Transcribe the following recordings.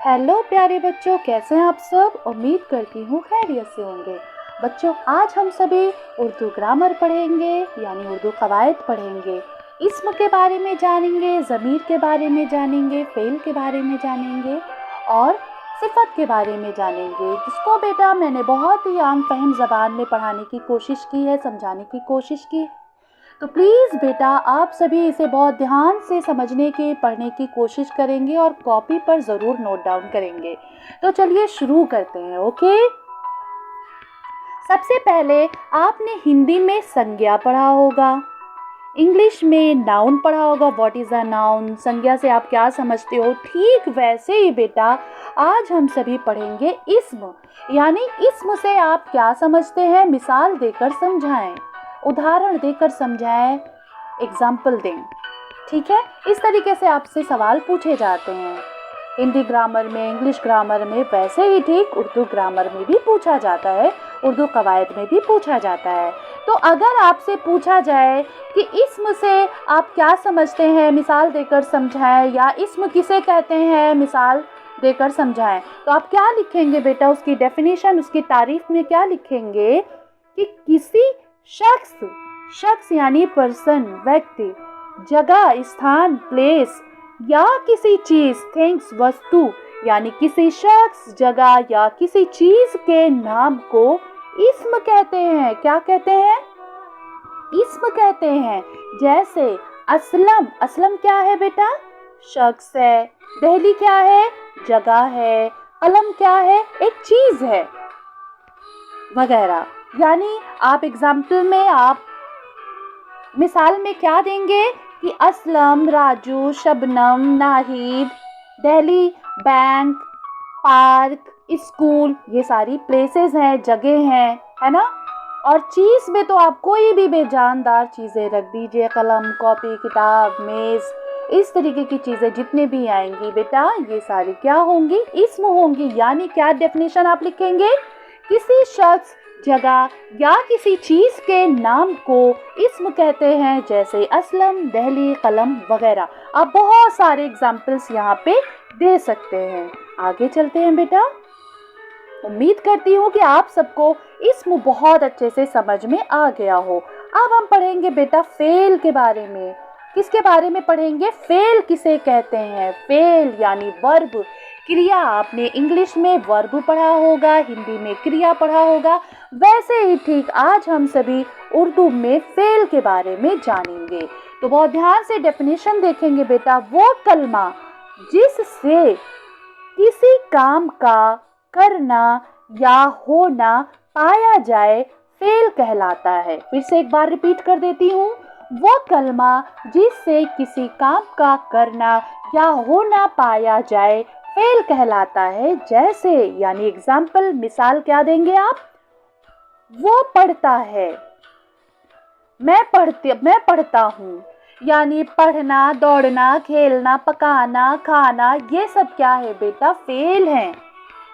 Hello प्यारे बच्चों, कैसे हैं आप सब। उम्मीद करती हूँ खैरियत से होंगे। बच्चों, आज हम सभी उर्दू ग्रामर पढ़ेंगे, यानी उर्दू कवायद पढ़ेंगे। इस्म के बारे में जानेंगे, ज़मीर के बारे में जानेंगे, फ़ेल के बारे में जानेंगे और सिफ़त के बारे में जानेंगे, जिसको बेटा मैंने बहुत ही आम फहम ज़बान में पढ़ाने की कोशिश की है, समझाने की कोशिश की है। तो प्लीज़ बेटा, आप सभी इसे बहुत ध्यान से समझने की, पढ़ने की कोशिश करेंगे और कॉपी पर ज़रूर नोट डाउन करेंगे। तो चलिए शुरू करते हैं। ओके, सबसे पहले आपने हिंदी में संज्ञा पढ़ा होगा, इंग्लिश में नाउन पढ़ा होगा। What is a noun? संज्ञा से आप क्या समझते हो? ठीक वैसे ही बेटा आज हम सभी पढ़ेंगे इस्म, यानी इस्म से आप क्या समझते हैं, मिसाल देकर समझाएं, उदाहरण देकर समझाएं, एग्जाम्पल दें। ठीक है, इस तरीके से आपसे सवाल पूछे जाते हैं हिंदी ग्रामर में, इंग्लिश ग्रामर में, वैसे ही ठीक उर्दू ग्रामर में भी पूछा जाता है, उर्दू कवायद में भी पूछा जाता है। तो अगर आपसे पूछा जाए कि इस्म से आप क्या समझते हैं, मिसाल देकर समझाएं, या इस्म किसे कहते हैं, मिसाल देकर समझाएं, तो आप क्या लिखेंगे बेटा? उसकी डेफिनेशन, उसकी तारीफ में क्या लिखेंगे कि किसी शख्स यानी पर्सन, व्यक्ति, जगह, स्थान, प्लेस, या किसी चीज, थिंग्स, वस्तु, यानी किसी शख्स, जगह या किसी चीज के नाम को इस्म कहते हैं। क्या कहते हैं? इस्म कहते हैं। जैसे असलम, असलम क्या है बेटा? शख्स है। दहली क्या है? जगह है। कलम क्या है? एक चीज है, वगैरह। यानी आप एग्जाम्पल में, आप मिसाल में क्या देंगे कि Aslam, Raju, Shabnam, Nahid, Delhi, bank, park, school, ये सारी प्लेसेस हैं, जगह हैं, है ना। और चीज़ में तो आप कोई भी बेजानदार चीज़ें रख दीजिए, कलम, कॉपी, किताब, मेज़, इस तरीके की चीज़ें जितने भी आएंगी बेटा, ये सारी क्या होंगी? इस्म होंगी। यानी क्या डेफिनेशन आप लिखेंगे? किसी शख्स, जगह या किसी चीज़ के नाम को इस्म कहते हैं, जैसे असलम, दिल्ली, कलम वगैरह। आप बहुत सारे एग्जाम्पल्स यहाँ पे दे सकते हैं। आगे चलते हैं बेटा। उम्मीद करती हूँ कि आप सबको इस्म बहुत अच्छे से समझ में आ गया हो। अब हम पढ़ेंगे बेटा फ़ेल के बारे में। किसके बारे में पढ़ेंगे? फ़ेल किसे कहते हैं? फ़ेल यानी वर्ब, क्रिया। आपने इंग्लिश में वर्ब पढ़ा होगा, हिंदी में क्रिया पढ़ा होगा, वैसे ही ठीक आज हम सभी उर्दू में फ़ेल के बारे में जानेंगे। तो बहुत ध्यान से डेफिनेशन देखेंगे बेटा। वो कलमा जिससे किसी काम का करना या होना पाया जाए, फ़ेल कहलाता है। फिर से एक बार रिपीट कर देती हूँ। वो कलमा जिससे किसी काम का करना या होना पाया जाए, फ़ेल कहलाता है। जैसे, यानी एग्जाम्पल, मिसाल क्या देंगे आप? वो पढ़ता है, मैं पढ़ता हूँ। यानी पढ़ना, दौड़ना, खेलना, पकाना, खाना, ये सब क्या है बेटा? फ़ेल है।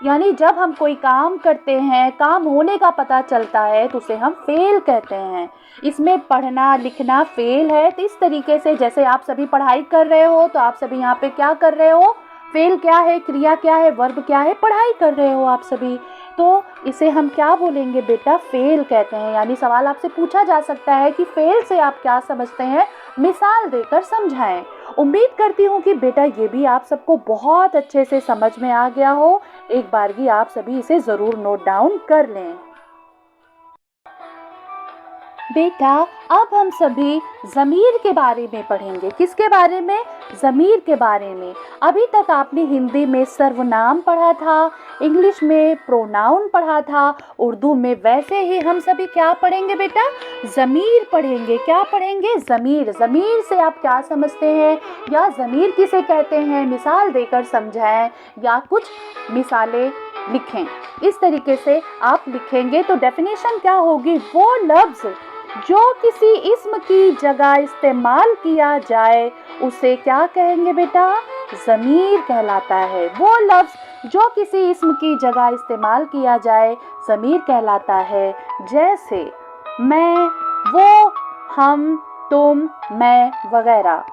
यानी जब हम कोई काम करते हैं, काम होने का पता चलता है, तो उसे हम फ़ेल कहते हैं। इसमें पढ़ना, लिखना फ़ेल है। तो इस तरीके से जैसे आप सभी पढ़ाई कर रहे हो, तो आप सभी यहाँ पे क्या कर रहे हो? फ़ेल क्या है, क्रिया क्या है, वर्ब क्या है? पढ़ाई कर रहे हो आप सभी। तो इसे हम क्या बोलेंगे बेटा? फ़ेल कहते हैं। यानी सवाल आपसे पूछा जा सकता है कि फ़ेल से आप क्या समझते हैं, मिसाल देकर समझाएं। उम्मीद करती हूँ कि बेटा ये भी आप सबको बहुत अच्छे से समझ में आ गया हो। एक बार भी आप सभी इसे ज़रूर नोट डाउन कर लें। बेटा अब हम सभी ज़मीर के बारे में पढ़ेंगे। किसके बारे में? ज़मीर के बारे में। अभी तक आपने हिंदी में सर्वनाम पढ़ा था, इंग्लिश में प्रोनाउन पढ़ा था, उर्दू में वैसे ही हम सभी क्या पढ़ेंगे बेटा? ज़मीर पढ़ेंगे। क्या पढ़ेंगे? ज़मीर। ज़मीर से आप क्या समझते हैं, या ज़मीर किसे कहते हैं, मिसाल देकर समझाएं या कुछ मिसालें लिखें। इस तरीके से आप लिखेंगे तो डेफिनेशन क्या होगी? वो लफ्ज़ जो किसी इस्म की जगह इस्तेमाल किया जाए, उसे क्या कहेंगे बेटा? ज़मीर कहलाता है। वो लफ्ज़ जो किसी इस्म की जगह इस्तेमाल किया जाए, ज़मीर कहलाता है। जैसे मैं, वो, हम, तुम, मैं वगैरह।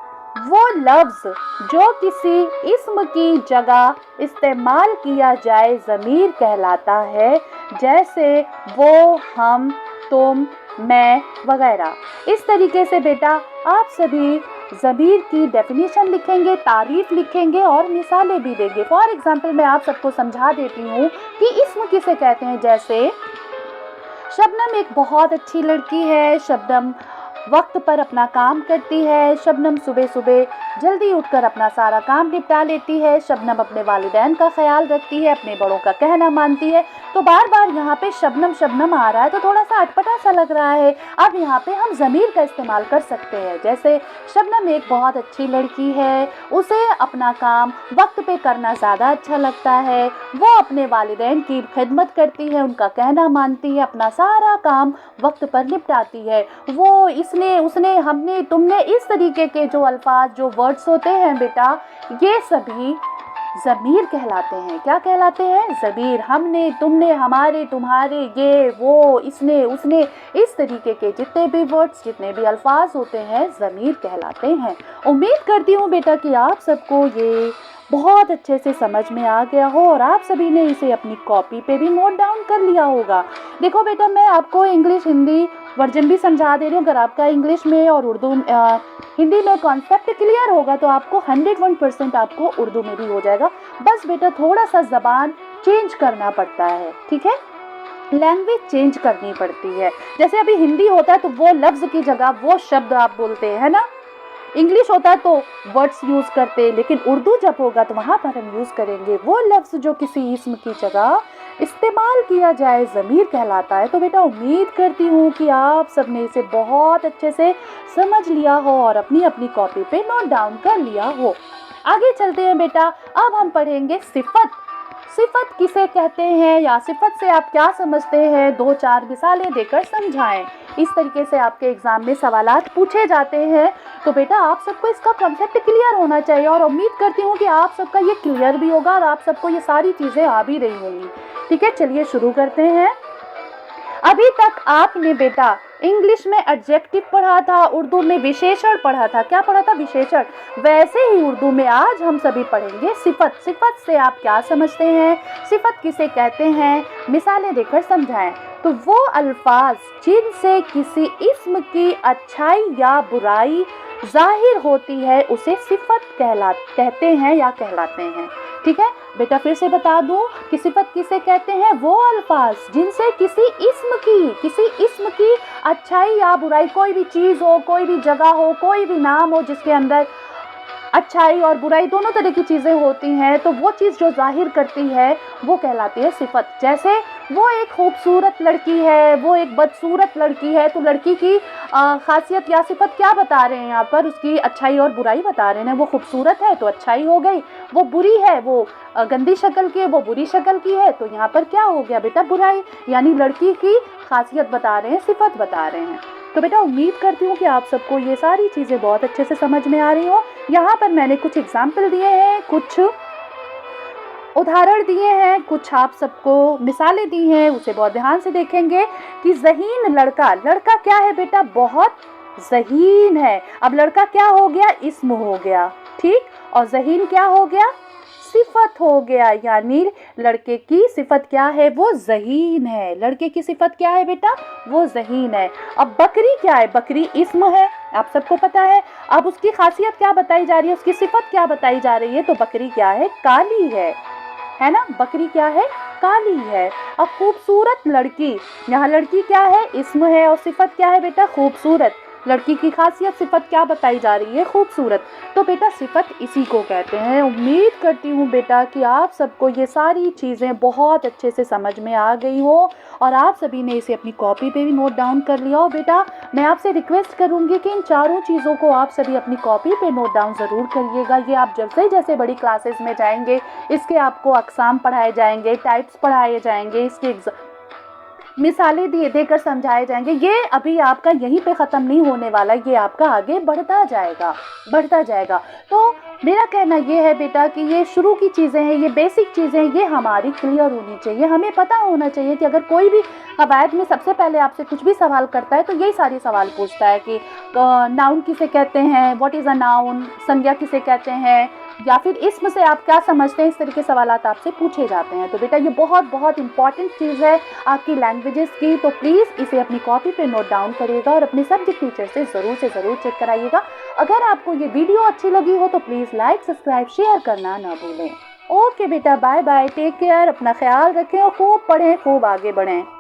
वो लफ्ज़ जो किसी इस्म की जगह इस्तेमाल किया जाए ज़मीर कहलाता है, जैसे वो, हम, तुम, मैं वगैरह। इस तरीके से बेटा आप सभी ज़मीर की डेफिनेशन लिखेंगे, तारीफ़ लिखेंगे और मिसालें भी देंगे। फॉर एग्ज़ाम्पल मैं आप सबको समझा देती हूँ कि इस्म किसे कहते हैं। जैसे शबनम एक बहुत अच्छी लड़की है, शबनम वक्त पर अपना काम करती है, शबनम सुबह सुबह जल्दी उठकर अपना सारा काम निपटा लेती है, शबनम अपने वालिदैन का ख्याल रखती है, अपने बड़ों का कहना मानती है। तो बार बार यहाँ पे शबनम शबनम आ रहा है तो थोड़ा सा अटपटा सा लग रहा है। अब यहाँ पे हम ज़मीर का इस्तेमाल कर सकते हैं। जैसे शबनम एक बहुत अच्छी लड़की है, उसे अपना काम वक्त पे करना ज़्यादा अच्छा लगता है, वो अपने वालिदैन की खिदमत करती है, उनका कहना मानती है, अपना सारा काम वक्त पर निपटाती है। वो इसने, उसने, हमने, तुमने, इस तरीके के जो अल्फाज, जो वर्ड्स होते हैं बेटा, ये सभी ज़मीर कहलाते हैं। क्या कहलाते हैं? ज़मीर। हमने, तुमने, हमारे, तुम्हारे, ये, वो, इसने, उसने, इस तरीके के जितने भी वर्ड्स, जितने भी अल्फाज होते हैं, ज़मीर कहलाते हैं। उम्मीद करती हूँ बेटा कि आप सबको ये बहुत अच्छे से समझ में आ गया हो और आप सभी ने इसे अपनी कॉपी पे भी नोट डाउन कर लिया होगा। देखो बेटा, मैं आपको इंग्लिश हिंदी वर्जन भी समझा दे रही हूँ। अगर आपका इंग्लिश में और हिंदी में कॉन्सेप्ट क्लियर होगा तो आपको 101% आपको उर्दू में भी हो जाएगा। बस बेटा थोड़ा सा ज़बान चेंज करना पड़ता है, ठीक है, लैंग्वेज चेंज करनी पड़ती है। जैसे अभी हिंदी होता है तो वो लफ्ज़ की जगह वो शब्द आप बोलते हैं, है ना। इंग्लिश होता है तो वर्ड्स यूज़ करते हैं, लेकिन उर्दू जब होगा तो वहाँ पर हम यूज़ करेंगे वो लफ्ज़ जो किसी इस्म की जगह इस्तेमाल किया जाए, ज़मीर कहलाता है। तो बेटा उम्मीद करती हूँ कि आप सब ने इसे बहुत अच्छे से समझ लिया हो और अपनी अपनी कॉपी पे नोट डाउन कर लिया हो। आगे चलते हैं बेटा, अब हम पढ़ेंगे सिफत। सिफत किसे कहते हैं या सिफत से आप क्या समझते हैं, 2-4 मिसालें देकर समझाएं। इस तरीके से आपके एग्ज़ाम में सवालात पूछे जाते हैं। तो बेटा आप सबको इसका कॉन्सेप्ट क्लियर होना चाहिए और उम्मीद करती हूँ कि आप सबका ये क्लियर भी होगा और आप सबको ये सारी चीज़ें आ भी रही होंगी। ठीक है, चलिए शुरू करते हैं। अभी तक आपने बेटा इंग्लिश में एडजेक्टिव पढ़ा था, उर्दू में विशेषण पढ़ा था। क्या पढ़ा था? विशेषण। वैसे ही उर्दू में आज हम सभी पढ़ेंगे सिफत। सिफत से आप क्या समझते हैं, सिफत किसे कहते हैं, मिसालें देकर समझाएं। तो वो अल्फाज जिनसे किसी इस्म की अच्छाई या बुराई जाहिर होती है उसे सिफत कहते हैं या कहलाते हैं। ठीक है बेटा, फिर से बता दूं कि सिफत किसे कहते हैं, वो अल्फाज जिनसे किसी इस्म की अच्छाई या बुराई, कोई भी चीज़ हो, कोई भी जगह हो, कोई भी नाम हो जिसके अंदर अच्छाई और बुराई दोनों तरह की चीज़ें होती हैं, तो वो चीज़ जो जाहिर करती है वो कहलाती है सिफत। जैसे वो एक खूबसूरत लड़की है, वो एक बदसूरत लड़की है, तो लड़की की खासियत या सिफत क्या बता रहे हैं यहाँ पर, उसकी अच्छाई और बुराई बता रहे हैं। वो खूबसूरत है तो अच्छाई हो गई, वो बुरी है, वो गंदी शक्ल की है, वो बुरी शक्ल की है, तो यहाँ पर क्या हो गया बेटा, बुराई। यानी लड़की की खासियत बता रहे हैं, सिफत बता रहे हैं। तो बेटा उम्मीद करती हूँ कि आप सबको ये सारी चीज़ें बहुत अच्छे से समझ में आ रही हो। यहाँ पर मैंने कुछ एग्जाम्पल दिए हैं, कुछ उदाहरण दिए हैं, कुछ आप सबको मिसालें दी हैं, उसे बहुत ध्यान से देखेंगे कि ज़हीन लड़का, लड़का क्या है बेटा, बहुत ज़हीन है। अब लड़का क्या हो गया, इस्म हो गया, ठीक, और ज़हीन क्या हो गया, सिफत हो गया। यानी लड़के की सिफत क्या है, वो ज़हीन है। लड़के की सिफत क्या है बेटा, वो ज़हीन है। अब बकरी क्या है, बकरी इस्म है, आप सबको पता है। अब उसकी खासियत क्या बताई जा रही है, उसकी सिफत क्या बताई जा रही है, तो बकरी क्या है, काली है ना, बकरी क्या है, काली है। अब खूबसूरत लड़की, यहाँ लड़की क्या है, इस्म है, और सिफत क्या है बेटा, खूबसूरत। लड़की की खासियत सिफत क्या बताई जा रही है, खूबसूरत। तो बेटा सिफत इसी को कहते हैं। उम्मीद करती हूँ बेटा कि आप सबको ये सारी चीज़ें बहुत अच्छे से समझ में आ गई हो और आप सभी ने इसे अपनी कॉपी पे भी नोट डाउन कर लिया हो। बेटा मैं आपसे रिक्वेस्ट करूँगी कि इन चारों चीज़ों को आप सभी अपनी कॉपी पे नोट डाउन ज़रूर करिएगा। ये आप जैसे जैसे बड़ी क्लासेस में जाएंगे इसके आपको अक़साम पढ़ाए जाएंगे, टाइप्स पढ़ाए जाएंगे, इसके मिसालें देकर समझाए जाएंगे। ये अभी आपका यहीं पे ख़त्म नहीं होने वाला, ये आपका आगे बढ़ता जाएगा। तो मेरा कहना ये है बेटा कि ये शुरू की चीज़ें हैं, ये बेसिक चीज़ें हैं, ये हमारी क्लियर होनी चाहिए। हमें पता होना चाहिए कि अगर कोई भी कवायद में सबसे पहले आपसे कुछ भी सवाल करता है तो यही सारे सवाल पूछता है कि नाउन किसे कहते हैं, व्हाट इज़ अ नाउन, संज्ञा किसे कहते हैं, या फिर इसम से आप क्या समझते हैं। इस तरह के सवाल आपसे पूछे जाते हैं। तो बेटा ये बहुत बहुत इंपॉर्टेंट चीज़ है आपकी लैंग्वेजेस की। तो प्लीज़ इसे अपनी कॉपी पे नोट डाउन करिएगा और अपने सब्जेक्ट टीचर से ज़रूर चेक कराइएगा। अगर आपको ये वीडियो अच्छी लगी हो तो प्लीज़ लाइक, सब्सक्राइब, शेयर करना ना भूलें। ओके बेटा, बाय बाय, टेक केयर, अपना ख्याल रखें और खूब पढ़ें, खूब आगे बढ़ें।